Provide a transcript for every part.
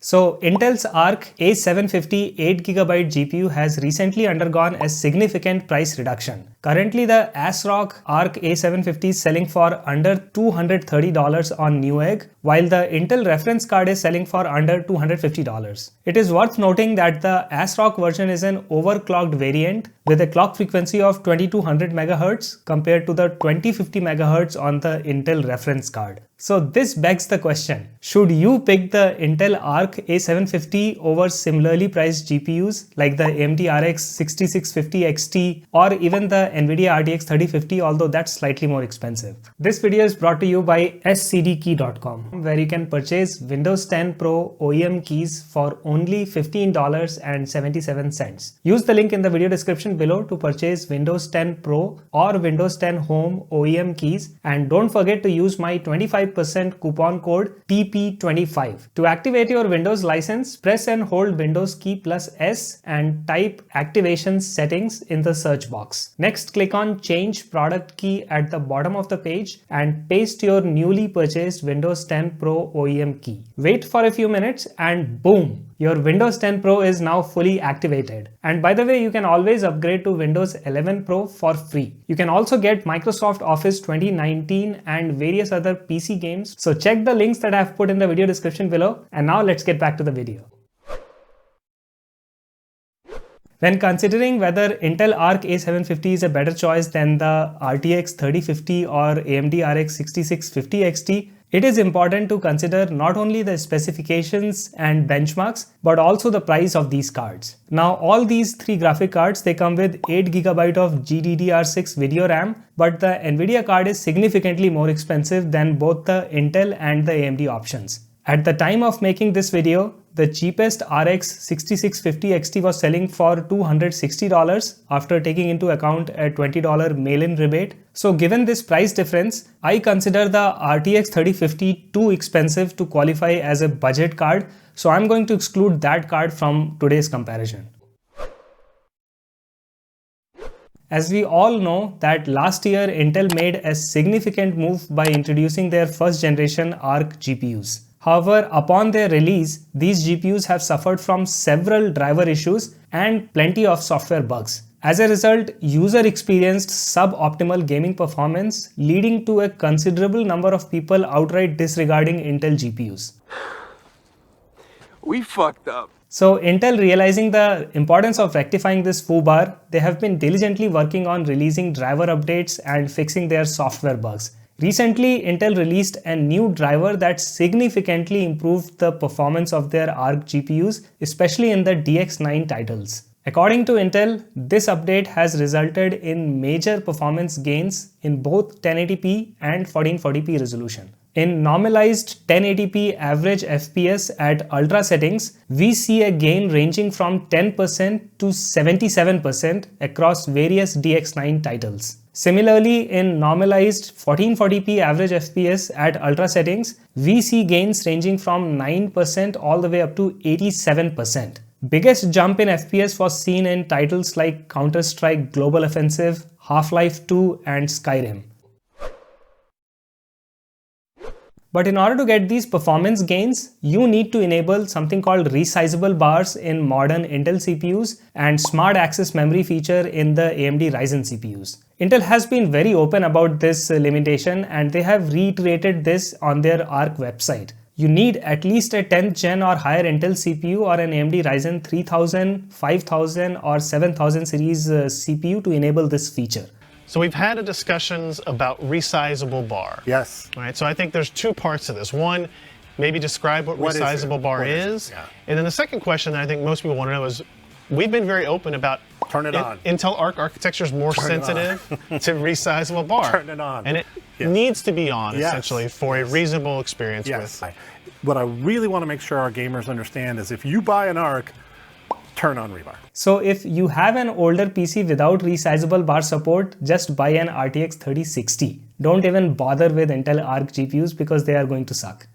So Intel's Arc A750 8GB GPU has recently undergone a significant price reduction. Currently, the ASRock Arc A750 is selling for under $230 on Newegg, while the Intel reference card is selling for under $250. It is worth noting that the ASRock version is an overclocked variant with a clock frequency of 2200 MHz compared to the 2050 MHz on the Intel reference card. So this begs the question, should you pick the Intel Arc A750 over similarly priced GPUs like the AMD RX 6650 XT or even the NVIDIA RTX 3050, although that's slightly more expensive? This video is brought to you by scdkey.com, where you can purchase Windows 10 Pro OEM keys for only $15.77. Use the link in the video description below to purchase Windows 10 Pro or Windows 10 Home OEM keys, and don't forget to use my 25% coupon code TP25. To activate your Windows license, press and hold Windows key plus S and type activation settings in the search box. Next, click on change product key at the bottom of the page and paste your newly purchased Windows 10 Pro OEM key. Wait for a few minutes and boom! Your Windows 10 Pro is now fully activated. And by the way, you can always upgrade to Windows 11 Pro for free. You can also get Microsoft Office 2019 and various other PC games. So check the links that I have put in the video description below. And now let's get back to the video. When considering whether Intel Arc A750 is a better choice than the RTX 3050 or AMD RX 6650 XT, it is important to consider not only the specifications and benchmarks, but also the price of these cards. Now, all these three graphic cards, they come with 8GB of GDDR6 video RAM, but the NVIDIA card is significantly more expensive than both the Intel and the AMD options. At the time of making this video, the cheapest RX 6650 XT was selling for $260 after taking into account a $20 mail-in rebate. So given this price difference, I consider the RTX 3050 too expensive to qualify as a budget card. So I'm going to exclude that card from today's comparison. As we all know that last year Intel made a significant move by introducing their first generation Arc GPUs. However, upon their release, these GPUs have suffered from several driver issues and plenty of software bugs. As a result, user experienced suboptimal gaming performance, leading to a considerable number of people outright disregarding Intel GPUs. We fucked up. So Intel, realizing the importance of rectifying this foobar, they have been diligently working on releasing driver updates and fixing their software bugs. Recently, Intel released a new driver that significantly improved the performance of their Arc GPUs, especially in the DX9 titles. According to Intel, this update has resulted in major performance gains in both 1080p and 1440p resolution. In normalized 1080p average FPS at ultra settings, we see a gain ranging from 10% to 77% across various DX9 titles. Similarly, in normalized 1440p average FPS at ultra settings, we see gains ranging from 9% all the way up to 87%. Biggest jump in FPS was seen in titles like Counter-Strike Global Offensive, Half-Life 2 and Skyrim. But in order to get these performance gains, you need to enable something called resizable bars in modern Intel CPUs and smart access memory feature in the AMD Ryzen CPUs. Intel has been very open about this limitation, and they have reiterated this on their Arc website. You need at least a 10th gen or higher Intel CPU or an AMD Ryzen 3000, 5000 or 7000 series CPU to enable this feature. So we've had discussions about resizable bar. Yes. Right. So I think there's two parts to this. One, maybe describe what resizable bar is. Yeah. And then the second question that I think most people want to know is, we've been very open about turn it on. Intel Arc architecture is more sensitive to resizable bar. Turn it on. And it Yes. needs to be on, Yes. essentially, for a reasonable experience Yes. with. What I really want to make sure our gamers understand is if you buy an Arc, turn on rebar. So if you have an older PC without resizable bar support, just buy an RTX 3060. Don't even bother with Intel Arc GPUs because they are going to suck.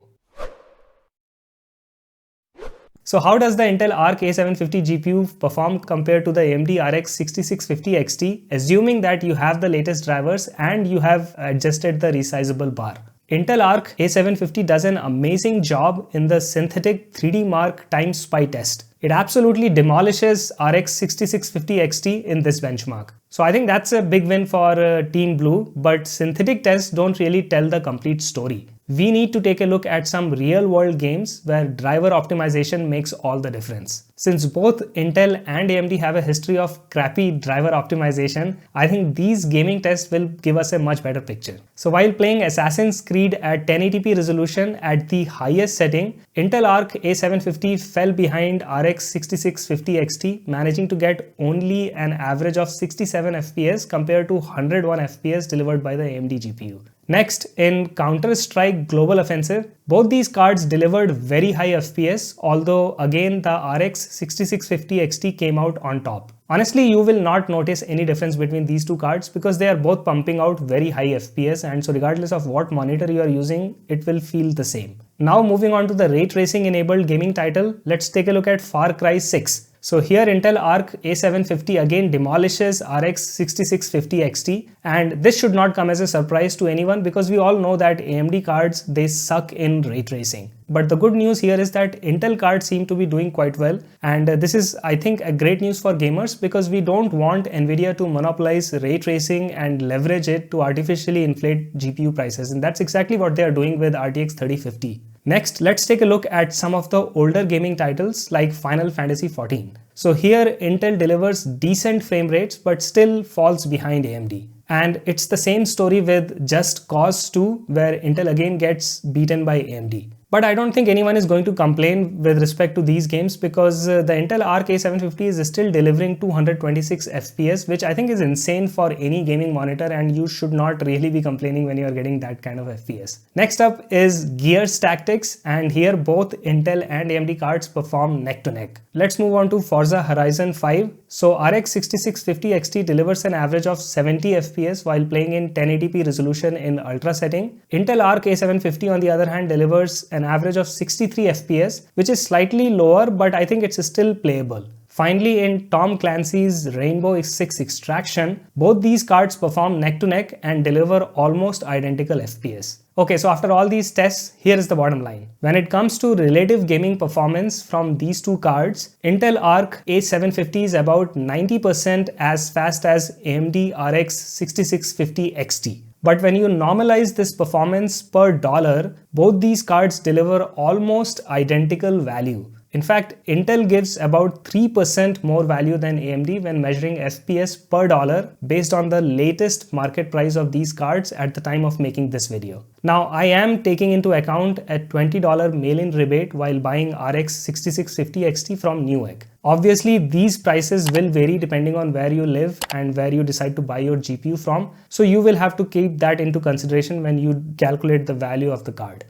So how does the Intel Arc A750 GPU perform compared to the AMD RX 6650 XT, assuming that you have the latest drivers and you have adjusted the resizable bar? Intel Arc A750 does an amazing job in the synthetic 3D Mark time SPI test. It absolutely demolishes RX 6650 XT in this benchmark. So I think that's a big win for Team Blue, but synthetic tests don't really tell the complete story. We need to take a look at some real-world games where driver optimization makes all the difference. Since both Intel and AMD have a history of crappy driver optimization, I think these gaming tests will give us a much better picture. So while playing Assassin's Creed at 1080p resolution at the highest setting, Intel Arc A750 fell behind RX 6650 XT, managing to get only an average of 67 FPS compared to 101 FPS delivered by the AMD GPU. Next, in Counter-Strike Global Offensive, both these cards delivered very high FPS, although again the RX 6650 XT came out on top. Honestly, you will not notice any difference between these two cards because they are both pumping out very high FPS, and so regardless of what monitor you are using, it will feel the same. Now moving on to the ray tracing enabled gaming title, let's take a look at Far Cry 6. So here Intel Arc A750 again demolishes RX 6650 XT, and this should not come as a surprise to anyone because we all know that AMD cards, they suck in ray tracing. But the good news here is that Intel cards seem to be doing quite well, and this is, I think, a great news for gamers because we don't want Nvidia to monopolize ray tracing and leverage it to artificially inflate GPU prices, and that's exactly what they are doing with RTX 3050. Next, let's take a look at some of the older gaming titles like Final Fantasy XIV. So here Intel delivers decent frame rates but still falls behind AMD. And it's the same story with Just Cause 2 where Intel again gets beaten by AMD. But I don't think anyone is going to complain with respect to these games because the Intel Arc A750 is still delivering 226 FPS, which I think is insane for any gaming monitor, and you should not really be complaining when you are getting that kind of FPS. Next up is Gears Tactics, and here both Intel and AMD cards perform neck to neck. Let's move on to Forza Horizon 5. So RX 6650 XT delivers an average of 70 FPS while playing in 1080p resolution in ultra setting. Intel Arc A750 on the other hand delivers an average of 63 FPS, which is slightly lower, but I think it's still playable. Finally, in Tom Clancy's Rainbow Six Extraction, both these cards perform neck to neck and deliver almost identical FPS. Okay, so after all these tests, here is the bottom line. When it comes to relative gaming performance from these two cards, Intel Arc A750 is about 90% as fast as AMD RX 6650 XT. But when you normalize this performance per dollar, both these cards deliver almost identical value. In fact, Intel gives about 3% more value than AMD when measuring FPS per dollar based on the latest market price of these cards at the time of making this video. Now, I am taking into account a $20 mail-in rebate while buying RX 6650 XT from Newegg. Obviously, these prices will vary depending on where you live and where you decide to buy your GPU from, so you will have to keep that into consideration when you calculate the value of the card.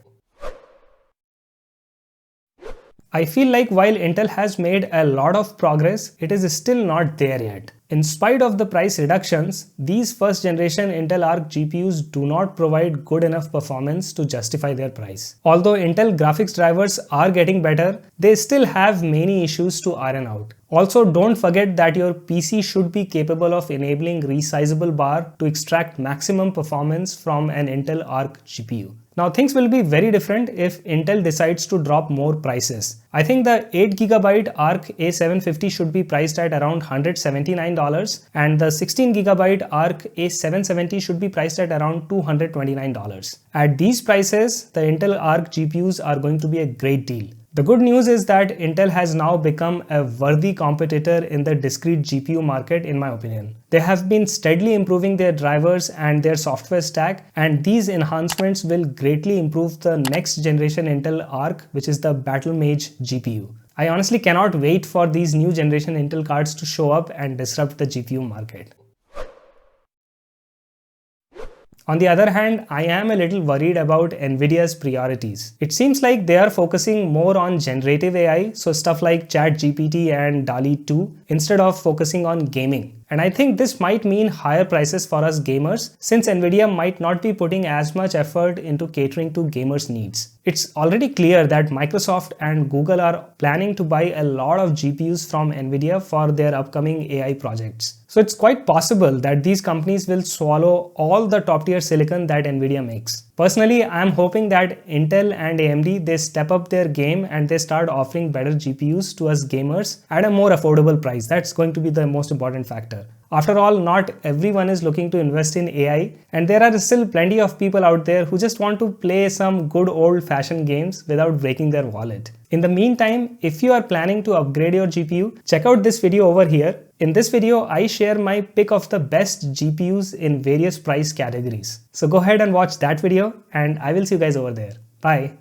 I feel like while Intel has made a lot of progress, it is still not there yet. In spite of the price reductions, these first generation Intel Arc GPUs do not provide good enough performance to justify their price. Although Intel graphics drivers are getting better, they still have many issues to iron out. Also, don't forget that your PC should be capable of enabling resizable bar to extract maximum performance from an Intel Arc GPU. Now things will be very different if Intel decides to drop more prices. I think the 8GB Arc A750 should be priced at around $179 and the 16GB Arc A770 should be priced at around $229. At these prices, the Intel Arc GPUs are going to be a great deal. The good news is that Intel has now become a worthy competitor in the discrete GPU market, in my opinion. They have been steadily improving their drivers and their software stack, and these enhancements will greatly improve the next generation Intel Arc, which is the Battlemage GPU. I honestly cannot wait for these new generation Intel cards to show up and disrupt the GPU market. On the other hand, I am a little worried about Nvidia's priorities. It seems like they are focusing more on generative AI, so stuff like ChatGPT and DALL-E 2, instead of focusing on gaming. And I think this might mean higher prices for us gamers, since Nvidia might not be putting as much effort into catering to gamers' needs. It's already clear that Microsoft and Google are planning to buy a lot of GPUs from Nvidia for their upcoming AI projects. So it's quite possible that these companies will swallow all the top-tier silicon that Nvidia makes. Personally, I'm hoping that Intel and AMD, they step up their game and they start offering better GPUs to us gamers at a more affordable price. That's going to be the most important factor. After all, not everyone is looking to invest in AI, and there are still plenty of people out there who just want to play some good old-fashioned games without breaking their wallet. In the meantime, if you are planning to upgrade your GPU, check out this video over here. In this video, I share my pick of the best GPUs in various price categories. So go ahead and watch that video, and I will see you guys over there. Bye.